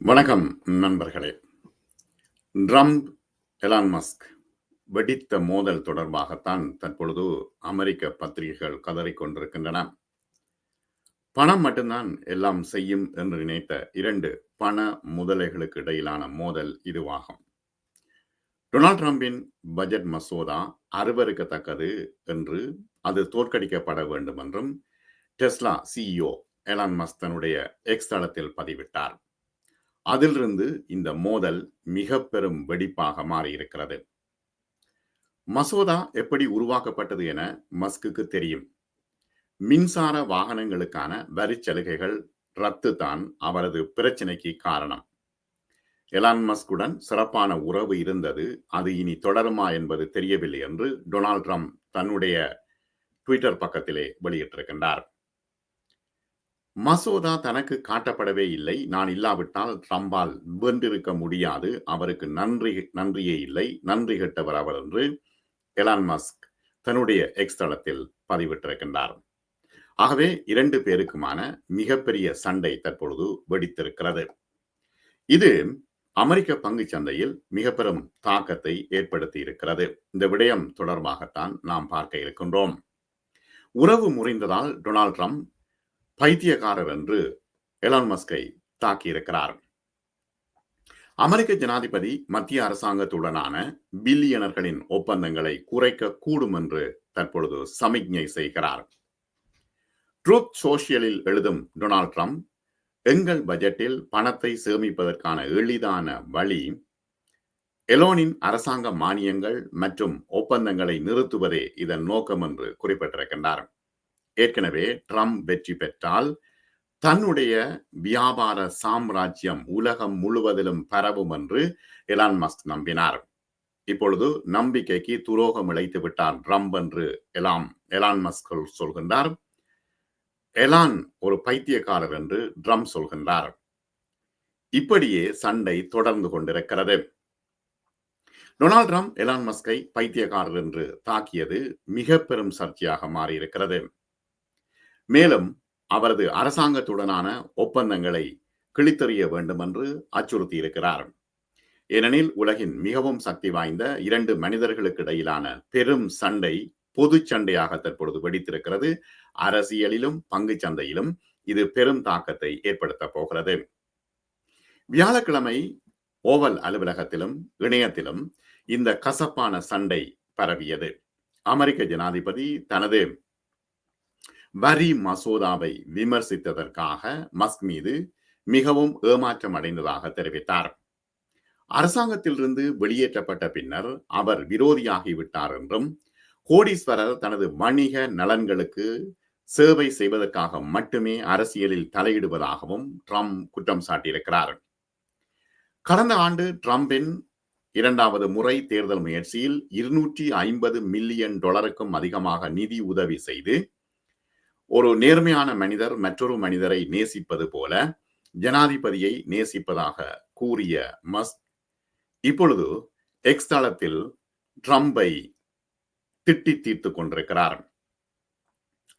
வணக்கம் நண்பர்களே. Trump, Elon Musk வெடித்த மோதல் தொடர்பாகத்தான் தற்பொழுது அமெரிக்க பத்திரிகைகள் கதறிக்கொண்டிருக்கின்றன. பணம் மட்டும்தான் எல்லாம் செய்யும் என்று நினைத்த இரண்டு பண முதலைகளுக்கு இடையிலான மோதல் இதுவாகும். டொனால்ட் ட்ரம்பின் பட்ஜெட் மசோதா அருவருக்கத்தக்கது என்று அது தோற்கடிக்கப்பட வேண்டும் என்றும் டெஸ்லா சிஇஓ எலான் மஸ்க் தன்னுடைய எக்ஸ் தளத்தில் பதிவிட்டார். அதிலிருந்து இந்த மோதல் மிக பெரும் வெடிப்பாக மாறியிருக்கிறது. மசோதா எப்படி உருவாக்கப்பட்டது என மஸ்குக்கு தெரியும். மின்சார வாகனங்களுக்கான வரி சலுகைகள் ரத்து தான் அவரது பிரச்சனைக்கு காரணம். எலான் மஸ்குடன் சிறப்பான உறவு இருந்தது, அது இனி தொடருமா என்பது தெரியவில்லை என்று டொனால்ட் ட்ரம்ப் தன்னுடைய ட்விட்டர் பக்கத்திலே வெளியிட்டிருக்கின்றார். மசோதா தனக்கு காட்டப்படவே இல்லை, நான் இல்லாவிட்டால் ட்ரம்பால் வென்றிருக்க முடியாது, அவருக்கு நன்றியே இல்லை, நன்றி கெட்டவர் அவர் என்று எலான் மஸ்க் தன்னுடைய எக்ஸ் தளத்தில் பதிவிட்டிருக்கின்றார். ஆகவே இரண்டு பேருக்குமான மிகப்பெரிய சண்டை தற்பொழுது வெடித்திருக்கிறது. இது அமெரிக்க பங்கு சந்தையில் மிக பெரும் தாக்கத்தை ஏற்படுத்தி இருக்கிறது. இந்த விடயம் தொடர்பாகத்தான் நாம் பார்க்க இருக்கின்றோம். உறவு முறிந்ததால் டொனால்ட் ட்ரம்ப் பைத்தியக்காரர் என்று எலான் மஸ்கை தாக்கியிருக்கிறார். அமெரிக்க ஜனாதிபதி மத்திய அரசாங்கத்துடனான பில்லியனர்களின் ஒப்பந்தங்களை குறைக்க கூடும் என்று தற்பொழுது சமிக்ஞை செய்கிறார். ட்ரூத் சோஷியலில் எழுதும் டொனால்ட் ட்ரம்ப், எங்கள் பட்ஜெட்டில் பணத்தை சேமிப்பதற்கான எளிதான வழி எலோனின் அரசாங்க மானியங்கள் மற்றும் ஒப்பந்தங்களை நிறுத்துவதே இதன் நோக்கம் என்று குறிப்பிட்டிருக்கின்றார். ஏற்கனவே ட்ரம்ப் வெற்றி பெற்றால் தன்னுடைய வியாபார சாம்ராஜ்யம் உலகம் முழுவதிலும் பரவும் என்று எலான் மஸ்க் நம்பினார். இப்பொழுது நம்பிக்கைக்கு துரோகம் இழைத்து விட்டார் ட்ரம்ப் என்று எலான் மஸ்க் சொல்கின்றார். எலான் ஒரு பைத்தியக்காரர் என்று ட்ரம்ப் சொல்கின்றார். இப்படியே சண்டை தொடர்ந்து கொண்டிருக்கிறது. டொனால்ட் ட்ரம்ப் எலான் மஸ்கை பைத்தியக்காரர் என்று தாக்கியது மிக பெரும் சர்ச்சையாக மாறியிருக்கிறது. மேலும் அவரது அரசாங்கத்துடனான ஒப்பந்தங்களை கிழித்தெறிய வேண்டும் என்று அச்சுறுத்தியிருக்கிறார். ஏனெனில் உலகின் மிகவும் சக்தி வாய்ந்த இரண்டு மனிதர்களுக்கு இடையிலான பெரும் சண்டை பொது சண்டையாக தற்பொழுது வெடித்திருக்கிறது. அரசியலிலும் பங்கு சந்தையிலும் இது பெரும் தாக்கத்தை ஏற்படுத்த போகிறது. வியாழக்கிழமை ஓவல் அலுவலகத்திலும் இணையத்திலும் இந்த கசப்பான சண்டை பரவியது. அமெரிக்க ஜனாதிபதி தனது வரி மசோதாவை விமர்சித்ததற்காக மஸ்க் மீது மிகவும் ஏமாற்றம் அடைந்ததாக தெரிவித்தார். அரசாங்கத்திலிருந்து வெளியேற்றப்பட்ட பின்னர் அவர் விரோதியாகிவிட்டார் என்றும், கோடீஸ்வரர் தனது வணிக நலன்களுக்கு சேவை செய்வதற்காக மட்டுமே அரசியலில் தலையிடுவதாகவும் ட்ரம்ப் குற்றம் சாட்டியிருக்கிறார். கடந்த ஆண்டு ட்ரம்பின் இரண்டாவது முறை தேர்தல் முயற்சியில் $250 மில்லியன் அதிகமாக நிதி உதவி செய்து ஒரு நேர்மையான மனிதர் மற்றொரு மனிதரை நேசிப்பது போல ஜனாதிபதியை நேசிப்பதாக கூறிய மஸ்க் இப்பொழுது எக்ஸ் தளத்தில் ட்ரம்பை திட்டி தீர்த்து கொண்டிருக்கிறார்.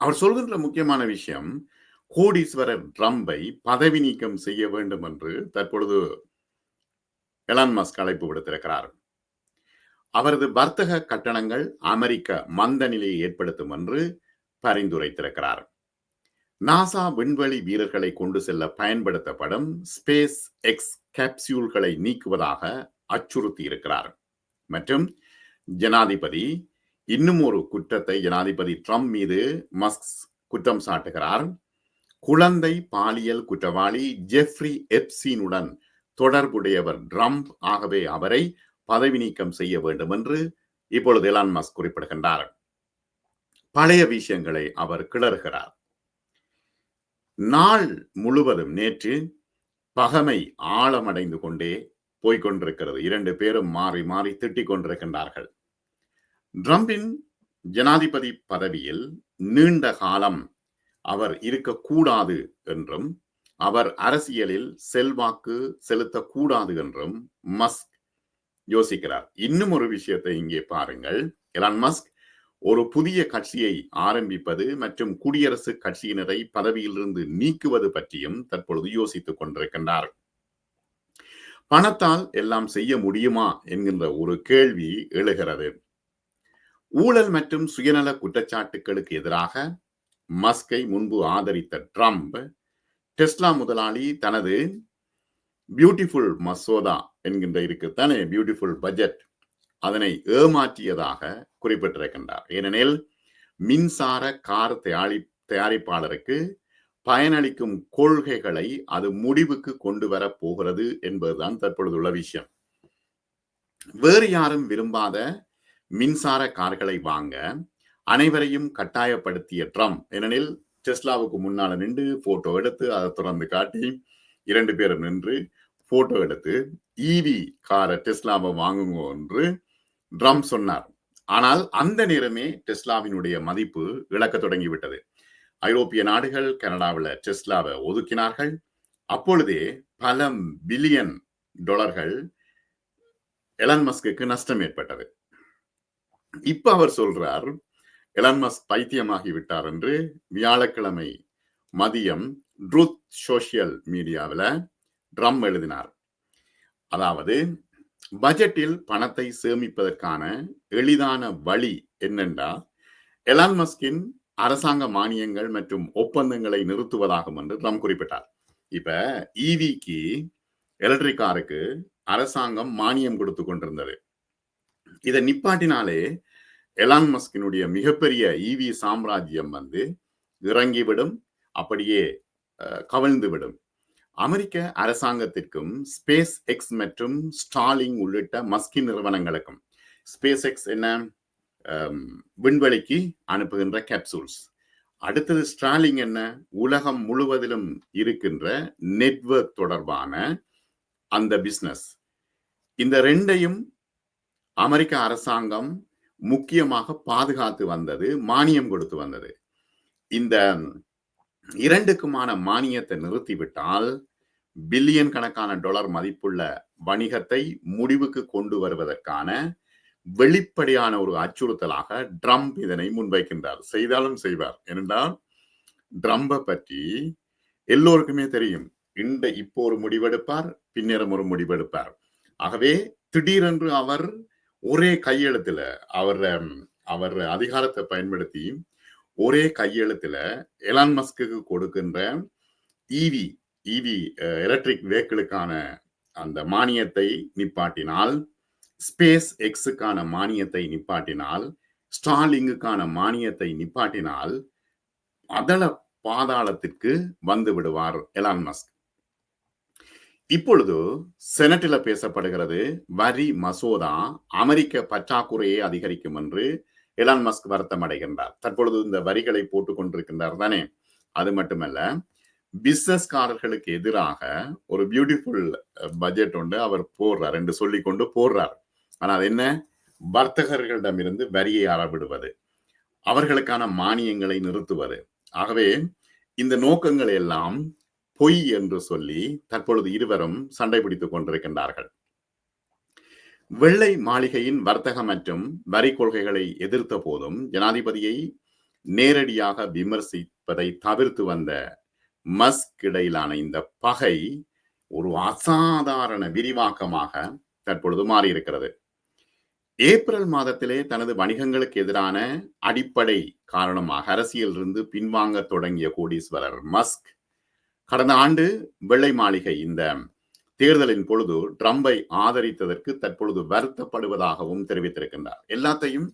அவர் சொல்கின்ற முக்கியமான விஷயம், கோடீஸ்வரர் ட்ரம்பை பதவி நீக்கம் செய்ய வேண்டும் என்று தற்பொழுது எலான் மஸ்க் அழைப்பு விடுத்திருக்கிறார். அவரது வர்த்தக கட்டணங்கள் அமெரிக்க மந்த நிலையை ஏற்படுத்தும் என்று பரிந்துரைத்திருக்கிறார். நாசா விண்வெளி வீரர்களை கொண்டு செல்ல பயன்படுத்தப்படும் ஸ்பேஸ் எக்ஸ் கேப்சியூல்களை நீக்குவதாக அச்சுறுத்தி இருக்கிறார். மற்றும் ஜனாதிபதி இன்னும் ஒரு குற்றத்தை ஜனாதிபதி ட்ரம்ப் மீது மஸ்க் குற்றம் சாட்டுகிறார். குழந்தை பாலியல் குற்றவாளி ஜெஃப்ரி எப்ஸ்டீனுடன் தொடர்புடையவர் ட்ரம்ப், ஆகவே அவரை பதவி நீக்கம் செய்ய வேண்டும் என்று இப்பொழுது எலான் மஸ்க் குறிப்பிடுகின்றார். பழைய விஷயங்களை அவர் கிளறுகிறார். நாள் முழுவதும் நேற்று பகமை ஆழமடைந்து கொண்டே போய்கொண்டிருக்கிறது. இரண்டு பேரும் மாறி மாறி திட்டிக் கொண்டிருக்கின்றார்கள். ட்ரம்பின் ஜனாதிபதி பதவியில் நீண்ட காலம் அவர் இருக்கக்கூடாது என்றும், அவர் அரசியலில் செல்வாக்கு செலுத்தக்கூடாது என்றும் மஸ்க் யோசிக்கிறார். இன்னும் ஒரு விஷயத்தை இங்கே பாருங்கள். எலான் மஸ்க் ஒரு புதிய கட்சியை ஆரம்பிப்பது மற்றும் குடியரசு கட்சியினரை பதவியிலிருந்து நீக்குவது பற்றியும் தற்பொழுது யோசித்துக் கொண்டிருக்கின்றார். பணத்தால் எல்லாம் செய்ய முடியுமா என்கின்ற ஒரு கேள்வி எழுகிறது. ஊழல் மற்றும் சுயநல குற்றச்சாட்டுகளுக்கு எதிராக மஸ்கை முன்பு ஆதரித்த ட்ரம்ப், டெஸ்லா முதலாளி தனது பியூட்டிஃபுல் மசோதா என்கின்ற இருக்குத்தானே, பியூட்டிஃபுல் பட்ஜெட், அதனை ஏமாற்றியதாக குறிப்பிட்டிருக்கின்றார். ஏனெனில் மின்சார கார் தயாரிப்பாளருக்கு பயனளிக்கும் கொள்கைகளை அது முடிவுக்கு கொண்டு வரப் போகிறது என்பதுதான் தற்பொழுதுள்ள விஷயம். வேறு யாரும் விரும்பாத மின்சார கார்களை வாங்க அனைவரையும் கட்டாயப்படுத்திய ட்ரம்ப், ஏனெனில் டெஸ்லாவுக்கு முன்னால நின்று போட்டோ எடுத்து அதை தொடர்ந்து காட்டி 2 பேரும் நின்று போட்டோ எடுத்து ஈவி காரை டெஸ்லாவை வாங்குங்க என்று ட்ரம்ப் சொன்னார். ஆனால் அந்த நேரமே டெஸ்லாவினுடைய மதிப்பு இழக்க தொடங்கிவிட்டது. ஐரோப்பிய நாடுகள் கனடாவில் டெஸ்லாவை ஒதுக்கினார்கள். அப்பொழுதே பல பில்லியன் டாலர்கள் எலான் மஸ்க்கு நஷ்டம் ஏற்பட்டது. இப்ப அவர் சொல்றார் எலான் மஸ்க் பைத்தியமாகி விட்டார் என்று வியாழக்கிழமை மதியம் ட்ரூத் சோசியல் மீடியாவில் ட்ரம்ப் எழுதினார். அதாவது பட்ஜெட்டில் பணத்தை சேமிப்பதற்கான எளிதான வழி என்னென்றால் எலான் மஸ்கின் அரசாங்க மானியங்கள் மற்றும் ஒப்பந்தங்களை நிறுத்துவதாகும் என்று ட்ரம்ப் குறிப்பிட்டார். இப்ப ஈவிக்கு, எலக்ட்ரிக் காருக்கு அரசாங்கம் மானியம் கொடுத்து கொண்டிருந்தது. இதை நிப்பாட்டினாலே எலான் மஸ்கினுடைய மிகப்பெரிய ஈவி சாம்ராஜ்யம் இறங்கிவிடும், அப்படியே கவிழ்ந்துவிடும். அமெரிக்க அரசாங்கத்திற்கும் ஸ்பேஸ் எக்ஸ் மற்றும் ஸ்டார்லிங் உள்ளிட்ட மஸ்கின் நிறுவனங்களுக்கும், ஸ்பேஸ் எக்ஸ் என்ன, விண்வெளிக்கு அனுப்புகின்ற கேப்சூல்ஸ், அடுத்தது ஸ்டார்லிங் என்ன, உலகம் முழுவதிலும் இருக்கின்ற நெட்வொர்க் தொடர்பான அந்த பிசினஸ். இந்த ரெண்டையும் அமெரிக்க அரசாங்கம் முக்கியமாக பாதுகாத்து வந்தது, மானியம் கொடுத்து வந்தது. இந்த இரண்டுக்குமான மானியத்தை நிறுத்திவிட்டால் பில்லியன் கணக்கான டாலர் மதிப்புள்ள வணிகத்தை முடிவுக்கு கொண்டு வருவதற்கான வெளிப்படையான ஒரு அச்சுறுத்தலாக ட்ரம்ப் இதனை முன்வைக்கின்றார். செய்தாலும் செய்வார். ஏனென்றால் ட்ரம்பை பற்றி எல்லோருக்குமே தெரியும். இப்போ ஒரு முடிவெடுப்பார், பின்னரும் ஒரு முடிவெடுப்பார். ஆகவே திடீரென்று அவர் ஒரே கையெழுத்துல அவர் அதிகாரத்தை பயன்படுத்தி ஒரே கையெழுத்துல எலான் மஸ்க்கு கொடுக்கின்ற ஈவி எலக்ட்ரிக் வெஹிக்கிளுக்கான அந்த மானியத்தை நிப்பாட்டினால், ஸ்பேஸ் எக்ஸுக்கான மானியத்தை நிப்பாட்டினால், ஸ்டார்லிங்குக்கான மானியத்தை நிப்பாட்டினால் அதள பாதாளத்திற்கு வந்து விடுவார் எலான் மஸ்க். இப்பொழுது செனட்டில் பேசப்படுகிறது வரி மசோதா அமெரிக்க பற்றாக்குறையை அதிகரிக்கும் என்று எலான் மஸ்க் வருத்தம் அடைகின்றார். தற்பொழுது இந்த வரிகளை போட்டுக் கொண்டிருக்கின்றார் தானே. அது மட்டுமல்ல, பிசினஸ்காரர்களுக்கு எதிராக ஒரு பியூட்டிஃபுல் பட்ஜெட் ஒன்று அவர் போடுறார் என்று சொல்லிக் கொண்டு போடுறார். ஆனால் என்ன, வர்த்தகர்களிடமிருந்து வரியை அறவிடுவது, அவர்களுக்கான மானியங்களை நிறுத்துவது. ஆகவே இந்த நோக்கங்களை எல்லாம் பொய் என்று சொல்லி தற்பொழுது இருவரும் சண்டை பிடித்துக் கொண்டிருக்கின்றார்கள். வெள்ளை மாளிகையின் வர்த்தக மற்றும் வரி கொள்கைகளை எதிர்த்த போதும் ஜனாதிபதியை நேரடியாக விமர்சிப்பதை தவிர்த்து வந்த மஸ்க் இடையிலான இந்த பகை ஒரு அசாதாரண விரிவாக்கமாக தற்பொழுது மாறியிருக்கிறது. ஏப்ரல் மாதத்திலே தனது வணிகங்களுக்கு எதிரான அடிப்படை காரணமாக அரசியலிருந்து பின்வாங்க தொடங்கிய கோடீஸ்வரர் மஸ்க் கடந்த ஆண்டு வெள்ளை மாளிகை இந்த தேர்தலின் பொழுது ட்ரம்பை ஆதரித்ததற்கு தற்பொழுது வருத்தப்படுவதாகவும் தெரிவித்திருக்கின்றார். எல்லாத்தையும்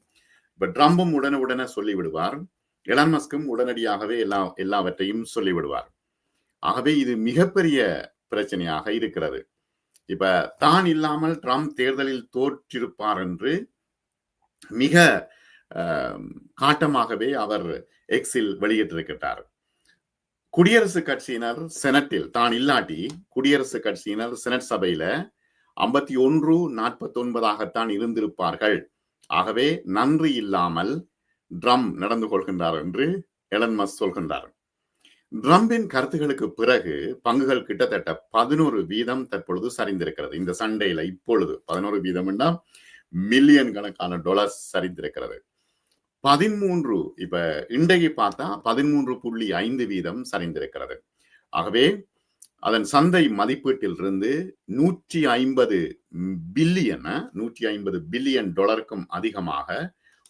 இப்ப ட்ரம்பும் உடனுடனே சொல்லிவிடுவார், எலான் மஸ்கும் உடனடியாகவே எல்லாவற்றையும் சொல்லிவிடுவார். ஆகவே இது மிகப்பெரிய பிரச்சனையாக இருக்கிறது. இப்ப தான் இல்லாமல் ட்ரம்ப் தேர்தலில் தோற்றிருப்பார் என்று மிக காட்டமாகவே அவர் எக்ஸில் வெளியிட்டிருக்கிறார். குடியரசுக் கட்சியினர் செனட்டில் தான் இல்லாட்டி குடியரசுக் கட்சியினர் செனட் சபையில 51-49 இருந்திருப்பார்கள். ஆகவே நன்றி இல்லாமல் ட்ரம்ப் நடந்து கொள்கின்றார் என்று எலன் மஸ்க் சொல்கின்றார். ட்ரம்பின் கருத்துகளுக்கு பிறகு பங்குகள் கிட்டத்தட்ட 11% தற்பொழுது சரிந்திருக்கிறது. இந்த சண்டையில இப்பொழுது 11% மில்லியன் கணக்கான டாலர்ஸ் சரிந்திருக்கிறது. 13 இப்ப இன்றைக்கு பார்த்தா 13.5% சரிந்திருக்கிறது. ஆகவே அதன் சந்தை மதிப்பீட்டிலிருந்து 150 பில்லியன் டாலருக்கும் அதிகமாக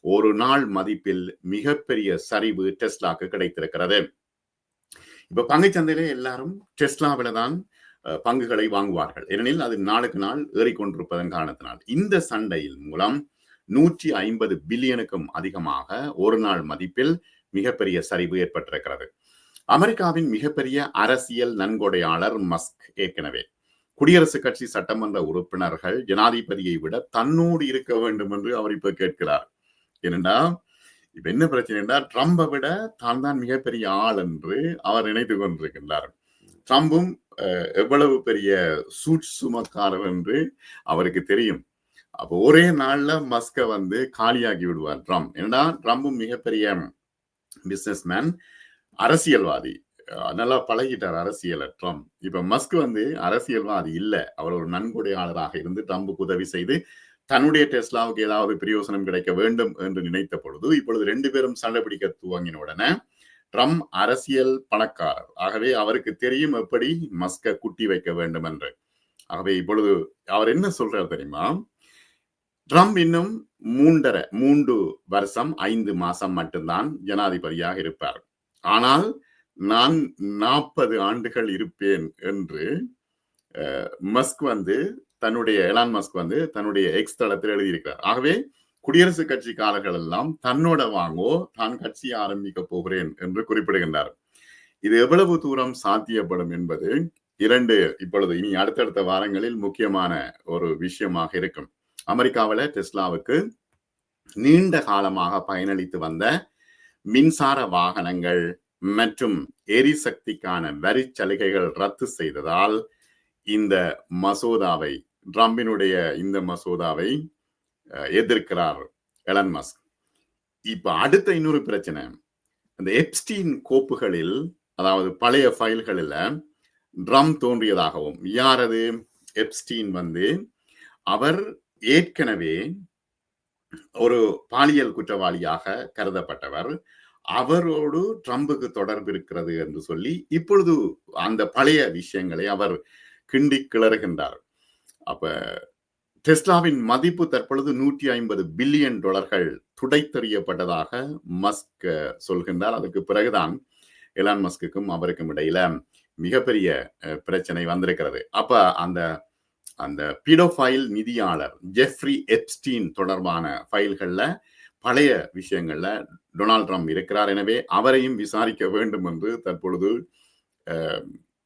ஒரு நாள் மதிப்பில் மிகப்பெரிய சரிவு டெஸ்லாக்கு கிடைத்திருக்கிறது. இப்ப பங்குச்சந்தையிலே எல்லாரும் டெஸ்லாவில தான் பங்குகளை வாங்குவார்கள். ஏனெனில் அது நாளுக்கு நாள் ஏறிக்கொண்டிருப்பதன் காரணத்தினால். இந்த சண்டையின் மூலம் 150 பில்லியனுக்கும் அதிகமாக ஒரு நாள் மதிப்பில் மிகப்பெரிய சரிவு ஏற்பட்டிருக்கிறது. அமெரிக்காவின் மிகப்பெரிய அரசியல் நன்கொடையாளர் மஸ்க் ஏற்கனவே குடியரசுக் கட்சி சட்டமன்ற உறுப்பினர்கள் ஜனாதிபதியை விட தன்னோடு இருக்க வேண்டும் என்று அவர் இப்ப கேட்கிறார். ஏனென்றா இப்ப என்ன பிரச்சனை என்றால் ட்ரம்பை விட தான் தான் மிகப்பெரிய ஆள் என்று அவர் நினைத்துக் கொண்டிருக்கின்றார். ட்ரம்பும் எவ்வளவு பெரிய சூட்சுமக்காரர் என்று அவருக்கு தெரியும். அப்போ ஒரே நாள்ல மஸ்க காலியாக்கி விடுவார் ட்ரம்ப். ஏன்னா ட்ரம்பும் மிகப்பெரிய பிசினஸ்மேன், அரசியல்வாதி, நல்லா பழகிட்டார் அரசியலை ட்ரம்ப். இப்ப மஸ்க் அரசியல்வாதி இல்ல, அவர் ஒரு நன்கொடையாளராக இருந்து ட்ரம்புக்கு உதவி செய்து தன்னுடைய டெஸ்லாவுக்கு ஏதாவது பிரயோசனம் கிடைக்க வேண்டும் என்று நினைத்த பொழுது இப்பொழுது 2 பேரும் சண்டை பிடிக்க துவங்கின உடனே ட்ரம்ப் அரசியல் பணக்காரர், ஆகவே அவருக்கு தெரியும் எப்படி மஸ்க குட்டி வைக்க வேண்டும் என்று. ஆகவே இப்பொழுது அவர் என்ன சொல்றார் தெரியுமா? ட்ரம்ப் இன்னும் 3 வருஷம் 5 மாசம் மட்டும்தான் ஜனாதிபதியாக இருப்பார், ஆனால் நான் 40 ஆண்டுகள் இருப்பேன் என்று மஸ்க் தன்னுடைய எலான் மஸ்க் தன்னுடைய எக்ஸ் தளத்தில் எழுதியிருக்கிறார். ஆகவே குடியரசுக் கட்சிக்காரர்கள் எல்லாம் தன்னோட வாங்கோ, தான் கட்சி ஆரம்பிக்க போகிறேன் என்று குறிப்பிடுகின்றார். இது எவ்வளவு தூரம் சாத்தியப்படும் என்பது இப்பொழுது இனி அடுத்தடுத்த வாரங்களில் முக்கியமான ஒரு விஷயமாக இருக்கும். அமெரிக்காவில் டெஸ்லாவுக்கு நீண்ட காலமாக பயனளித்து வந்த மின்சார வாகனங்கள் மற்றும் எரிசக்திக்கான வரி சலுகைகள் ரத்து செய்ததால் இந்த மசோதாவை, ட்ரம்பினுடைய இந்த மசோதாவை எதிர்க்கிறார் எலன் மஸ்க். இப்ப அடுத்த இன்னொரு பிரச்சனை, அந்த எப்ஸ்டீன் கோப்புகளில், அதாவது பழைய ஃபைல்களில் ட்ரம்ப் தோன்றியதாகவும், யார் அது எப்ஸ்டீன்? அவர் ஏற்கனவே ஒரு பாலியல் குற்றவாளியாக கருதப்பட்டவர். அவரோடு ட்ரம்புக்கு தொடர்பு இருக்கிறது என்று சொல்லி இப்பொழுது அந்த பழைய விஷயங்களை அவர் கிண்டி கிளறுகின்றார். அப்ப டெஸ்லாவின் மதிப்பு தற்பொழுது 150 பில்லியன் டாலர்கள் துடைத்தெறியப்பட்டதாக மஸ்க் சொல்கின்றார். அதற்கு பிறகுதான் எலான் மஸ்குக்கும் அவருக்கும் இடையில மிகப்பெரிய பிரச்சனை வந்திருக்கிறது. அப்ப அந்த பீடோஃபைல் நிதியாளர் ஜெஃப்ரி எப்ஸ்டீன் தொடர்பான ஃபைல்கள்ல பழைய விஷயங்கள்ல டொனால்ட் ட்ரம்ப் இருக்கிறார். எனவே அவரையும் விசாரிக்க வேண்டும் என்று தற்பொழுது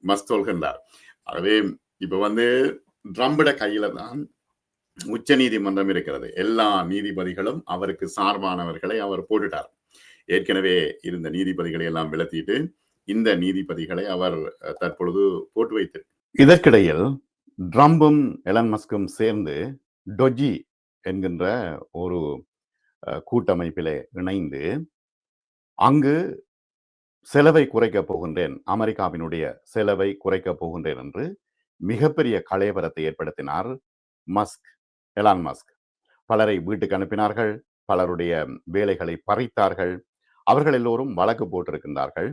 மஸ்க் சொல்கின்றார். ஆகவே இப்ப ட்ரம்பிட கையில தான் உச்ச நீதிமன்றம் இருக்கிறது. எல்லா நீதிபதிகளும் அவருக்கு சார்பானவர்களை அவர் போட்டுட்டார். ஏற்கனவே இருந்த நீதிபதிகளை எல்லாம் விலத்திட்டு இந்த நீதிபதிகளை அவர் தற்பொழுது போட்டு வைத்து, இதற்கிடையில் ட்ரம்பும் எலன் மஸ்கும் சேர்ந்து டொஜி என்கின்ற ஒரு கூட்டமைப்பிலே இணைந்து அங்கு செலவை குறைக்கப் போகின்றேன், அமெரிக்காவினுடைய செலவை குறைக்கப் போகின்றேன் என்று மிகப்பெரிய கலைவரத்தை ஏற்படுத்தினார் மஸ்க், எலான் மஸ்க். பலரை வீட்டுக்கு அனுப்பினார்கள், பலருடைய வேலைகளை பறித்தார்கள். அவர்கள் எல்லோரும் வழக்கு போட்டிருக்கின்றார்கள்.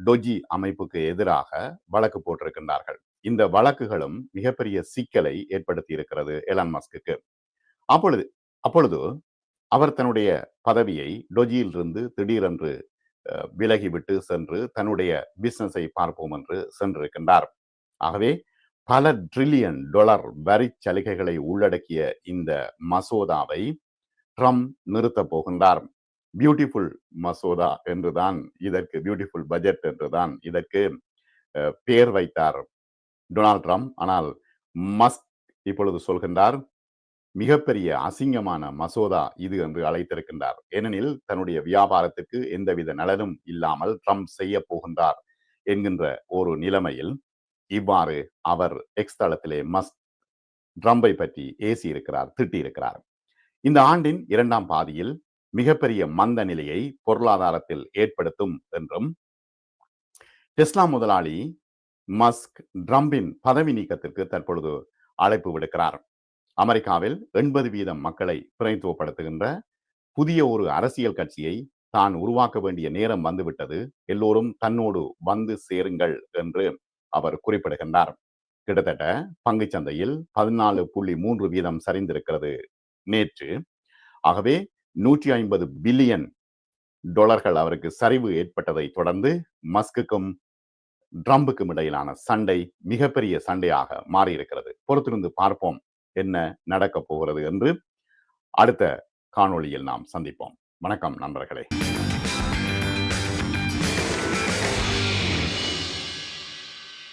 டொஜி அமைப்புக்கு எதிராக வழக்கு போட்டிருக்கின்றார்கள். இந்த வழக்குகளும் மிகப்பெரிய சிக்கலை ஏற்படுத்தி இருக்கிறது எலான் மஸ்க்கு. அப்பொழுது அவர் தன்னுடைய பதவியை டொஜியில் இருந்து திடீரென்று விலகிவிட்டு சென்று தன்னுடைய பிசினஸை பார்ப்போம் என்று சென்றிருக்கின்றார். ஆகவே பல $1 trillion வரி சலுகைகளை உள்ளடக்கிய இந்த மசோதாவை ட்ரம்ப் நிறுத்தப் போகின்றார். பியூட்டிஃபுல் மசோதா என்றுதான் இதற்கு, பியூட்டிஃபுல் பட்ஜெட் என்றுதான் இதற்கு பெயர் வைத்தார் டொனால்ட் ட்ரம்ப். ஆனால் மஸ்க் இப்பொழுது சொல்கின்றார், மிகப்பெரிய அசிங்கமான மசோதா இது என்று அழைத்திருக்கின்றார். ஏனெனில் தன்னுடைய வியாபாரத்துக்கு எந்தவித நலனும் இல்லாமல் ட்ரம்ப் செய்ய போகின்றார் என்கின்ற ஒரு நிலைமையில் இவ்வாறு அவர் எக்ஸ் தளத்திலே மஸ்க் ட்ரம்பை பற்றி ஏசி இருக்கிறார், திட்டி இருக்கிறார். இந்த ஆண்டின் 2ஆம் பாதியில் மிகப்பெரிய மந்த நிலையை பொருளாதாரத்தில் ஏற்படுத்தும் என்றும் டெஸ்லா முதலாளி மஸ்க் ட்ரம்பின் பதவி நீக்கத்திற்கு தற்பொழுது அழைப்பு விடுக்கிறார். அமெரிக்காவில் 80% மக்களை பிரதிநிதித்துவப்படுத்துகின்ற புதிய ஒரு அரசியல் கட்சியை தான் உருவாக்க வேண்டிய நேரம் வந்துவிட்டது, எல்லோரும் தன்னோடு வந்து சேருங்கள் என்று அவர் குறிப்பிடுகின்றார். கிட்டத்தட்ட பங்குச் சந்தையில் 14.3% சரிந்திருக்கிறது நேற்று. ஆகவே 150 பில்லியன் டாலர்கள் அவருக்கு சரிவு ஏற்பட்டதை தொடர்ந்து மஸ்குக்கும் ட்ரம்புக்கும் இடையிலான சண்டை மிகப்பெரிய சண்டையாக மாறியிருக்கிறது. பொறுத்திருந்து பார்ப்போம் என்ன நடக்கப் போகிறது என்று. அடுத்த காணொளியில் நாம் சந்திப்போம். வணக்கம் நண்பர்களே.